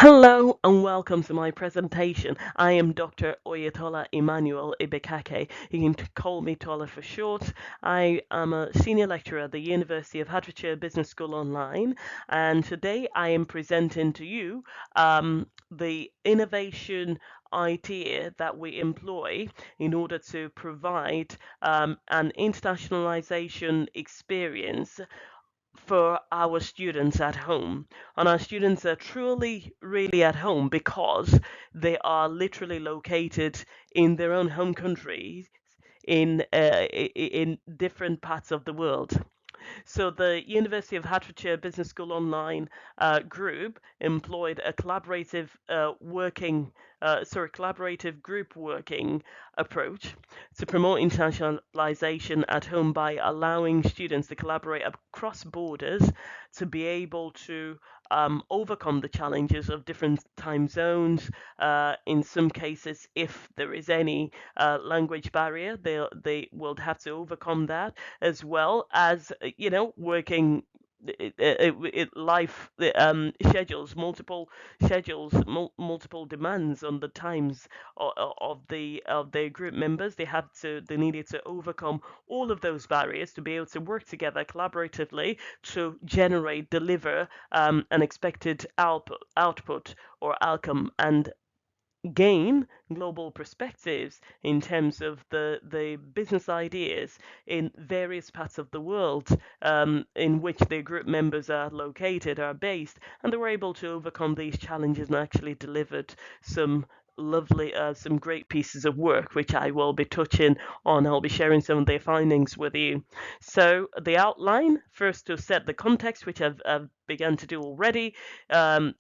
Hello and welcome to my presentation. I am Dr. Oyetola Emmanuel-Ebikake. You can call me Tola for short. I am a senior lecturer at the University of Hertfordshire Business School Online, and today I am presenting to you the innovation idea that we employ in order to provide an internationalization experience for our students at home. And our students are truly, really at home because they are literally located in their own home countries in different parts of the world. So the University of Hertfordshire Business School Online group employed a collaborative group working approach to promote internationalization at home by allowing students to collaborate across borders to be able to overcome the challenges of different time zones. In some cases, if there is any language barrier, they will have to overcome that, as well as working life schedules, multiple schedules, multiple demands on the times of their group members. They needed to overcome all of those barriers to be able to work together collaboratively to deliver an expected output or outcome, and gain global perspectives in terms of the business ideas in various parts of the world in which their group members are located, are based, and they were able to overcome these challenges and actually delivered some some great pieces of work, which I will be touching on. I'll be sharing some of their findings with you. So the outline, first to set the context, which I've begun to do already, from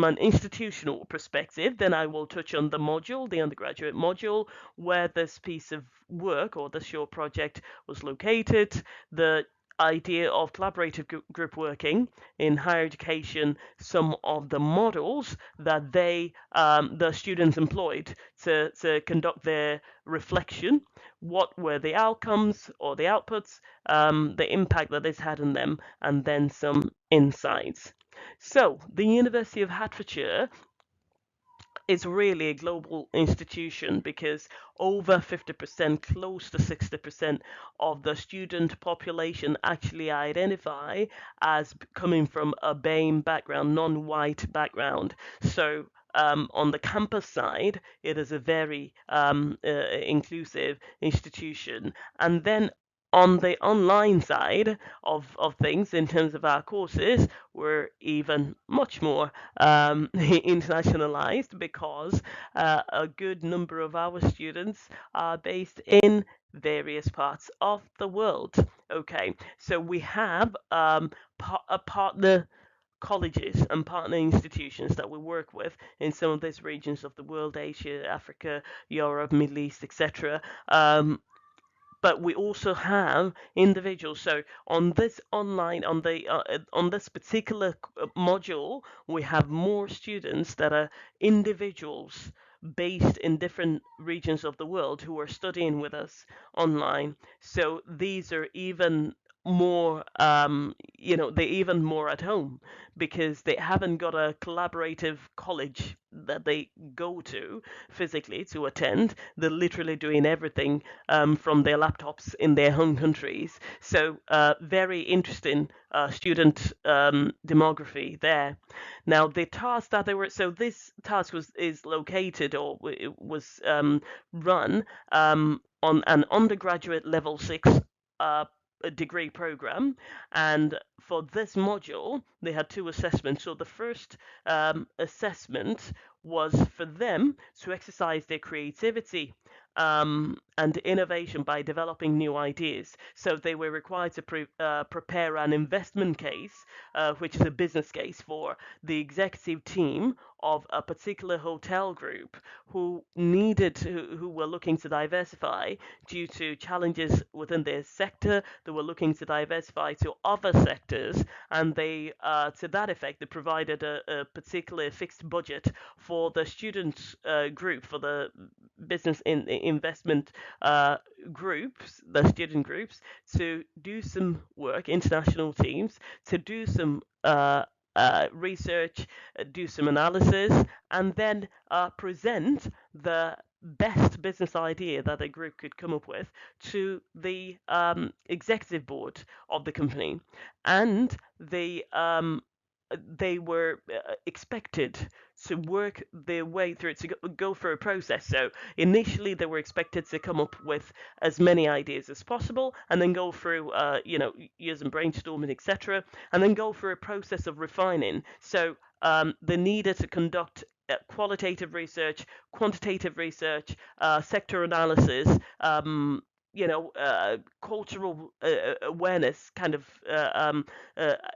an institutional perspective. Then I will touch on the module, the undergraduate module, where this piece of work or the short project was located, the idea of collaborative group working in higher education, some of the models that the students employed to conduct their reflection, what were the outcomes or the outputs, the impact that this had on them, and then some insights. So, the University of Hertfordshire is really a global institution because over 50%, close to 60% of the student population actually identify as coming from a BAME background, non-white background. So on the campus side, it is a very inclusive institution. And then on the online side of things, in terms of our courses, we're even much more internationalized because a good number of our students are based in various parts of the world. Okay, so we have a partner colleges and partner institutions that we work with in some of these regions of the world: Asia, Africa, Europe, Middle East, etc. But we also have individuals. So on this on this particular module, we have more students that are individuals based in different regions of the world who are studying with us online. So these are even more they're even more at home because they haven't got a collaborative college that they go to physically to attend. They're literally doing everything from their laptops in their home countries. So very interesting student demography there. Now the task that they were so this task is located, or it was run on an undergraduate level 6 degree program, and for this module they had two assessments. So the first assessment was for them to exercise their creativity and innovation by developing new ideas. So they were required to prepare an investment case, which is a business case for the executive team of a particular hotel group who were looking to diversify due to challenges within their sector. They were looking to diversify to other sectors, and they, to that effect, they provided a particular fixed budget for the student group, for the business investment groups, the student groups, to do some work, international teams, to do some research, do some analysis, and then present the best business idea that a group could come up with to the executive board of the company. And they were expected to work their way through it, to go through a process. So initially, they were expected to come up with as many ideas as possible, and then go through, using brainstorming, etc., and then go through a process of refining. So they needed to conduct qualitative research, quantitative research, sector analysis, cultural awareness kind of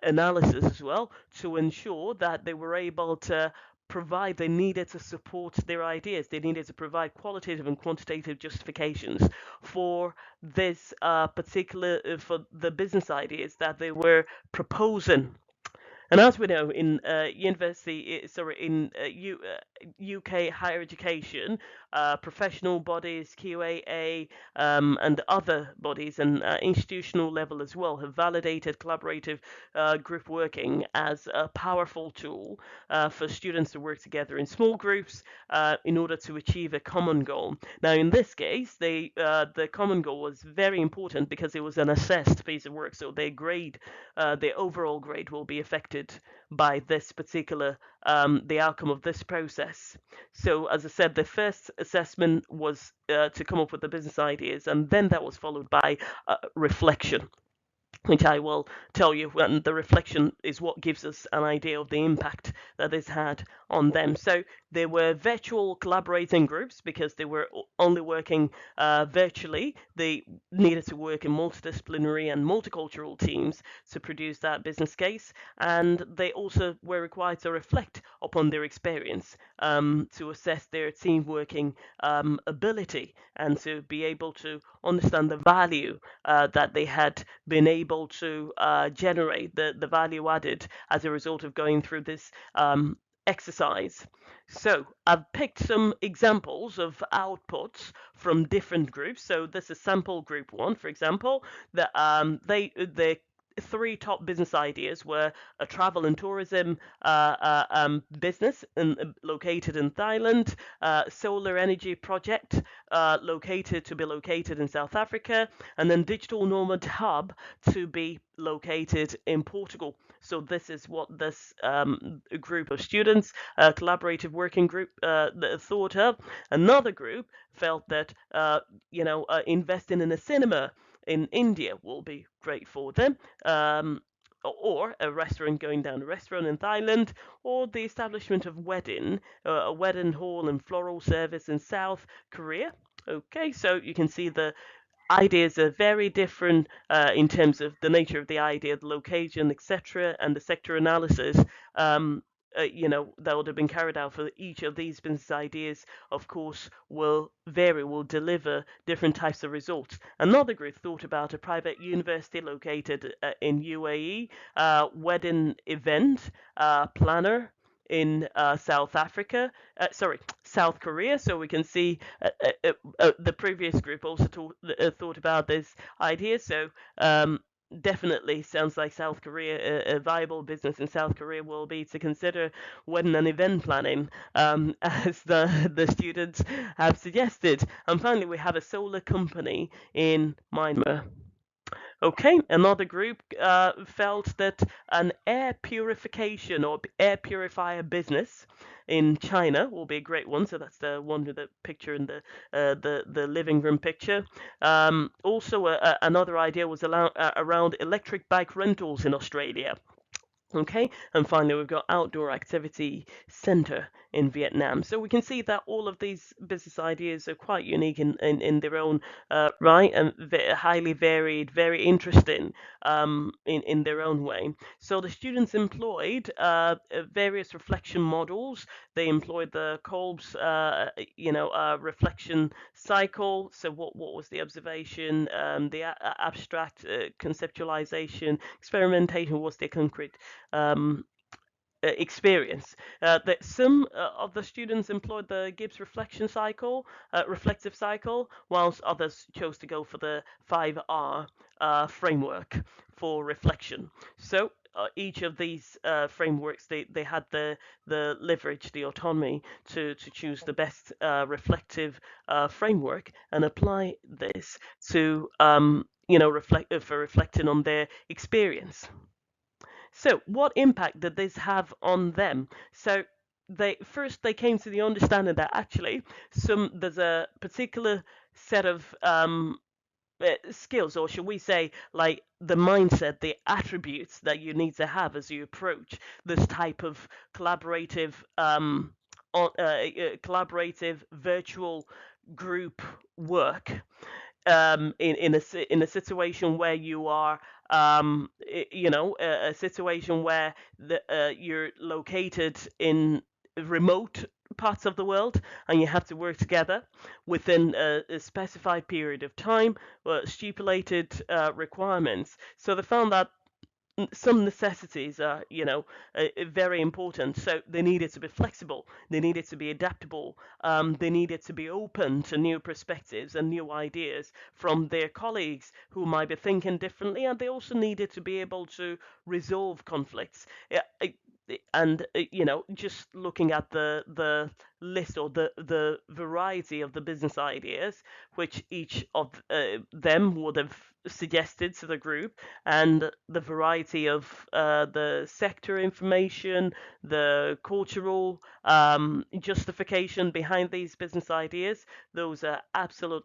analysis as well, to ensure that they were able to they needed to support their ideas. They needed to provide qualitative and quantitative justifications for this particular, for the business ideas that they were proposing. And as we know, in UK higher education, professional bodies, QAA, and other bodies, and institutional level as well, have validated collaborative group working as a powerful tool for students to work together in small groups in order to achieve a common goal. Now, in this case, the common goal was very important because it was an assessed piece of work, so their overall grade will be affected by this particular the outcome of this process. So, as I said, the first assessment was to come up with the business ideas, and then that was followed by reflection, which I will tell you, and the reflection is what gives us an idea of the impact that this had on them. So there were virtual collaborating groups because they were only working virtually. They needed to work in multidisciplinary and multicultural teams to produce that business case, and they also were required to reflect upon their experience to assess their team working ability and to be able to understand the value that they had been able to generate, the value added as a result of going through this exercise. So I've picked some examples of outputs from different groups. So this is sample group one, for example. The three top business ideas were a travel and tourism business located in Thailand, solar energy project to be located in South Africa, and then digital nomad hub to be located in Portugal. So this is what this group of students, collaborative working group, thought of. Another group felt that investing in a cinema in India will be great for them. Or a restaurant, going down a restaurant in Thailand, or the establishment of a wedding hall and floral service in South Korea. Okay, so you can see the ideas are very different in terms of the nature of the idea, the location, etc., and the sector analysis. That would have been carried out for each of these business ideas, of course, will vary, will deliver different types of results. Another group thought about a private university located in UAE, wedding event planner in South Korea. So we can see the previous group also thought about this idea. So definitely sounds like South Korea, a viable business in South Korea will be to consider wedding and event planning, as the students have suggested. And finally, we have a solar company in Myanmar. Okay, another group felt that an air purification or air purifier business in China will be a great one. So that's the one with the picture in the living room picture. Also, another idea was around electric bike rentals in Australia. Okay, and finally we've got outdoor activity center in Vietnam. So we can see that all of these business ideas are quite unique in their own right, and highly varied, very interesting in their own way. So the students employed various reflection models. They employed the Kolb's reflection cycle. So what was the observation, the abstract conceptualization, experimentation was the concrete experience. That some of the students employed the Gibbs reflective cycle, whilst others chose to go for the 5R framework for reflection. So each of these frameworks, they had the leverage, the autonomy to choose the best reflective framework and apply this to for reflecting on their experience. So, what impact did this have on them? So, they came to the understanding that actually there's a particular set of skills, or should we say, like the mindset, the attributes that you need to have as you approach this type of collaborative, collaborative virtual group work, in a situation where you are a situation where you're located in remote parts of the world and you have to work together within a specified period of time, stipulated requirements. So they found that some necessities are, very important. So they needed to be flexible, they needed to be adaptable, they needed to be open to new perspectives and new ideas from their colleagues who might be thinking differently, and they also needed to be able to resolve conflicts. And just looking at the list, or the variety of the business ideas which each of them would have suggested to the group, and the variety of the sector information, the cultural justification behind these business ideas, those are absolute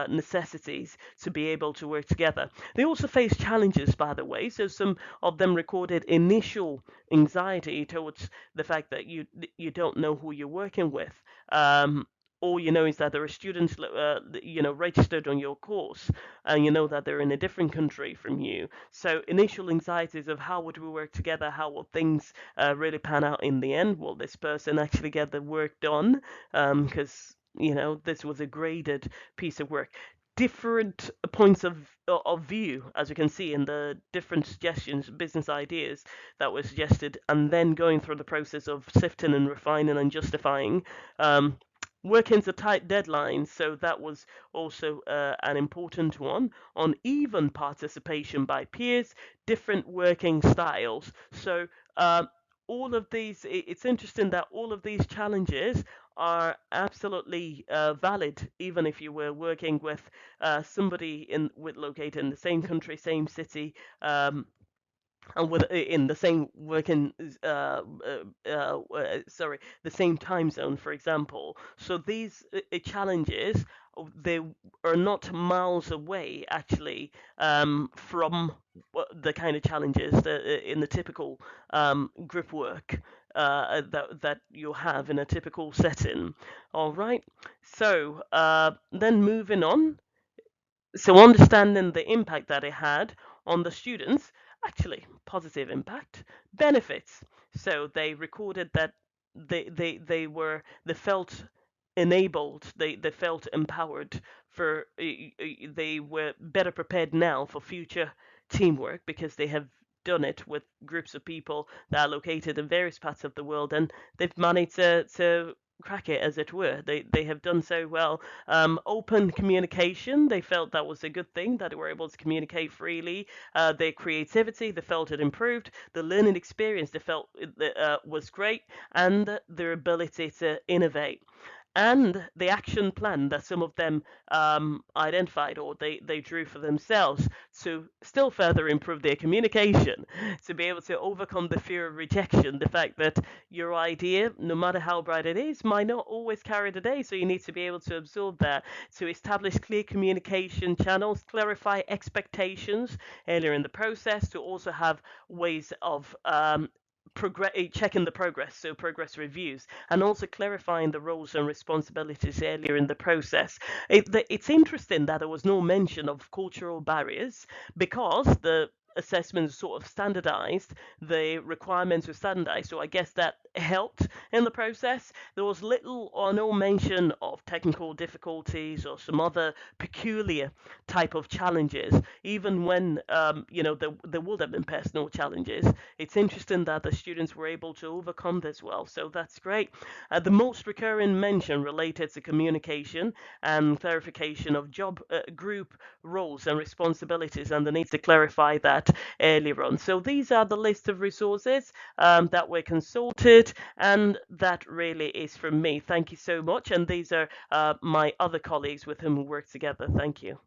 necessities to be able to work together. They also face challenges, by the way. So some of them recorded initial anxiety towards the fact that you don't know who you're working with. All you know is that there are students, registered on your course, and you know that they're in a different country from you. So initial anxieties of how would we work together, how will things really pan out in the end? Will this person actually get the work done? Because this was a graded piece of work. Different points of view, as you can see in the different suggestions, business ideas that were suggested, and then going through the process of sifting and refining and justifying. Working to tight deadlines, so that was also an important one. On even participation by peers, different working styles. So all of these, it's interesting that all of these challenges are absolutely valid, even if you were working with somebody located in the same country, same city, and in the same working the same time zone, for example. So these challenges, they are not miles away actually, from the kind of challenges that in the typical group work that you have in a typical setting. All right, so then moving on, so understanding the impact that it had on the students, actually positive impact, benefits. So they recorded that they felt enabled, they felt empowered for they were better prepared now for future teamwork because they have done it with groups of people that are located in various parts of the world, and they've managed to crack it, as it were. They have done so well. Open communication, they felt that was a good thing, that they were able to communicate freely. Their creativity, they felt it improved. The learning experience, they felt was great, and their ability to innovate. And the action plan that some of them identified, or they drew for themselves to still further improve their communication, to be able to overcome the fear of rejection, the fact that your idea, no matter how bright it is, might not always carry the day. So you need to be able to absorb that, to establish clear communication channels, clarify expectations earlier in the process, to also have ways of checking the progress, so progress reviews, and also clarifying the roles and responsibilities earlier in the process. It's interesting that there was no mention of cultural barriers, because the assessments sort of standardized, the requirements were standardized. So I guess that helped in the process. There was little or no mention of technical difficulties or some other peculiar type of challenges, even when there would have been personal challenges. It's interesting that the students were able to overcome this well, so that's great. The most recurring mention related to communication and clarification of job group roles and responsibilities, and the need to clarify that earlier on. So these are the list of resources that were consulted, and that really is from me. Thank you so much. And these are my other colleagues with whom we work together. Thank you.